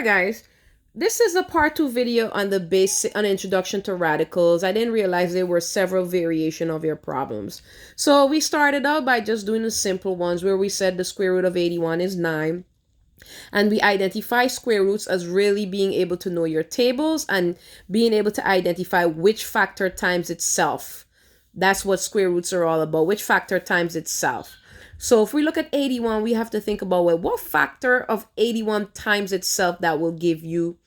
right, guys. This is a part 2 video on the basic on introduction to radicals. I didn't realize there were several variation of your problems. So we started out by just doing the simple ones where we said the square root of 81 is 9. And we identify square roots as really being able to know your tables and being able to identify which factor times itself. That's what square roots are all about, which factor times itself. So if we look at 81, we have to think about, well, what factor of 81 times itself that will give you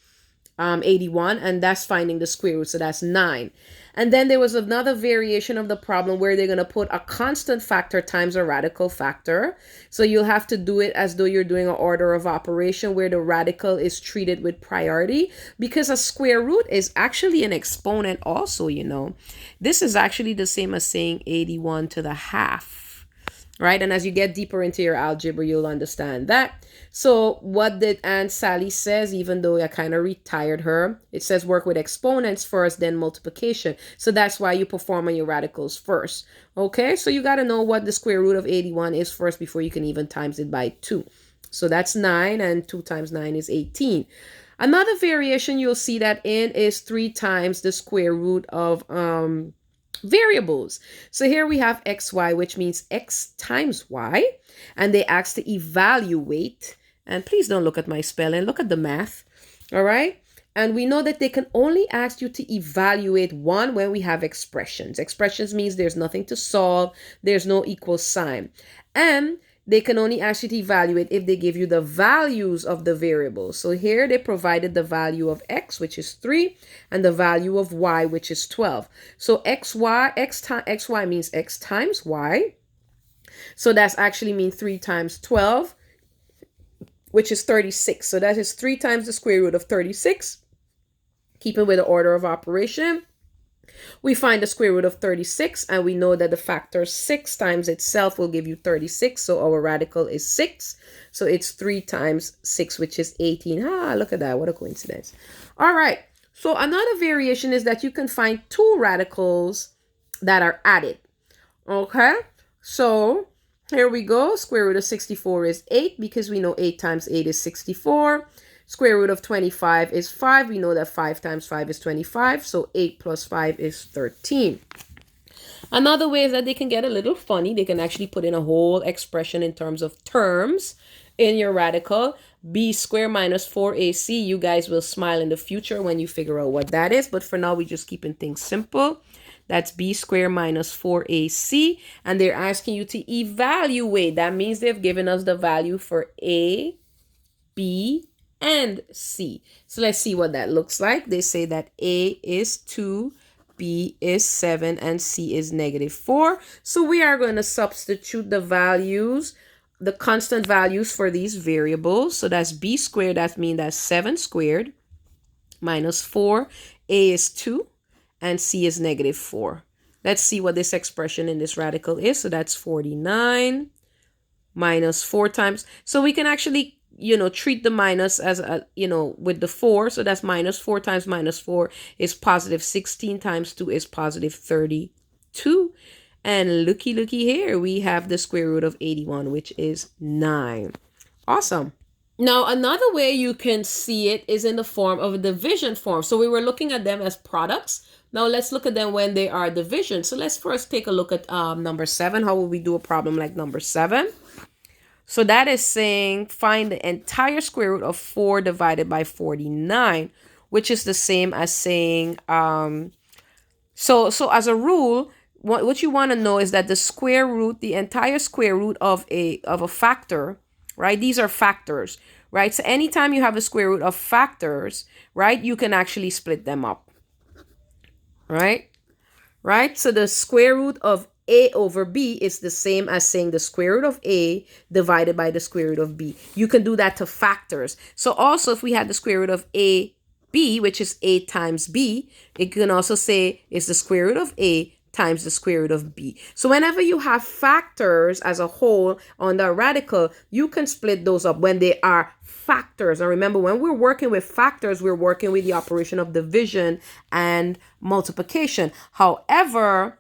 81, and that's finding the square root, so that's 9. And then there was another variation of the problem where they're going to put a constant factor times a radical factor. So you'll have to do it as though you're doing an order of operation where the radical is treated with priority, because a square root is actually an exponent also, you know. This is actually the same as saying 81 to the half. Right? And as you get deeper into your algebra, you'll understand that. So what did Aunt Sally says, even though I kind of retired her, it says work with exponents first, then multiplication. So that's why you perform on your radicals first. Okay, so you got to know what the square root of 81 is first before you can even times it by 2. So that's 9, and 2 times 9 is 18. Another variation you'll see that in is 3 times the square root of variables. So here we have xy, which means x times y, and they ask to evaluate, and please don't look at my spelling, look at the math. All right, and we know that they can only ask you to evaluate one when we have expressions. Expressions means there's nothing to solve, there's no equal sign, and they can only ask you to evaluate if they give you the values of the variables. So here they provided the value of x, which is 3, and the value of y, which is 12. So xy means x times y. So that's actually mean 3 times 12, which is 36. So that is 3 times the square root of 36. Keeping with the order of operation, we find the square root of 36, and we know that the factor 6 times itself will give you 36. So our radical is 6. So it's 3 times 6, which is 18. Ah, look at that. What a coincidence. All right. So another variation is that you can find 2 radicals that are added. Okay. So here we go. Square root of 64 is 8, because we know 8 times 8 is 64. Square root of 25 is 5. We know that 5 times 5 is 25. So 8 plus 5 is 13. Another way is that they can get a little funny. They can actually put in a whole expression in terms of terms in your radical. B squared minus 4AC. You guys will smile in the future when you figure out what that is. But for now, we're just keeping things simple. That's b squared minus 4ac. And they're asking you to evaluate. That means they've given us the value for a, b, and c. So let's see what that looks like. They say that a is 2, b is 7, and c is -4. So we are going to substitute the values, the constant values for these variables. So that's b squared. That means that's 7 squared minus 4. A is 2, and c is -4. Let's see what this expression in this radical is. So that's 49 minus 4 times. So we can actually, treat the minus as with the 4. So that's -4 times -4 is +16 times 2 is +32. And looky here, we have the square root of 81, which is 9. Awesome. Now, another way you can see it is in the form of a division form. So we were looking at them as products. Now let's look at them when they are division. So let's first take a look at number 7. How will we do a problem like number 7? So that is saying find the entire square root of 4 divided by 49, which is the same as saying, so as a rule, what you want to know is that the square root, the entire square root of a factor, right? These are factors, right? So anytime you have a square root of factors, right, you can actually split them up, right? Right? So the square root of a over b is the same as saying the square root of a divided by the square root of b. You can do that to factors. So also if we had the square root of a b, which is a times b, it can also say it's the square root of a times the square root of b. So whenever you have factors as a whole on the radical, you can split those up when they are factors. And remember, when we're working with factors, we're working with the operation of division and multiplication. However,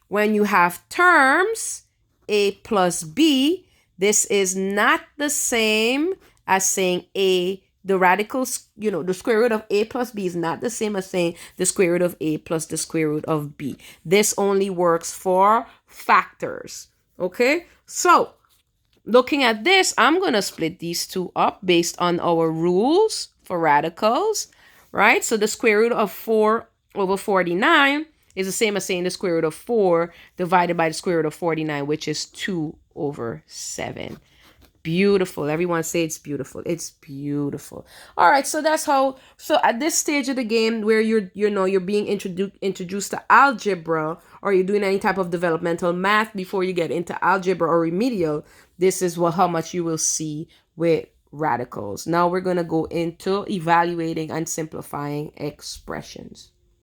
when you have terms, a plus b, this is not the same as saying a the radicals, the square root of a plus b is not the same as saying the square root of a plus the square root of b. This only works for factors. Okay, so looking at this, I'm going to split these two up based on our rules for radicals, right? So the square root of 4 over 49 is the same as saying the square root of 4 divided by the square root of 49, which is 2 over 7. Beautiful. Everyone say it's beautiful. It's beautiful. All right, so that's how. So at this stage of the game where you're being introduced to algebra, or you're doing any type of developmental math before you get into algebra or remedial, this is how much you will see with radicals. Now we're going to go into evaluating and simplifying expressions.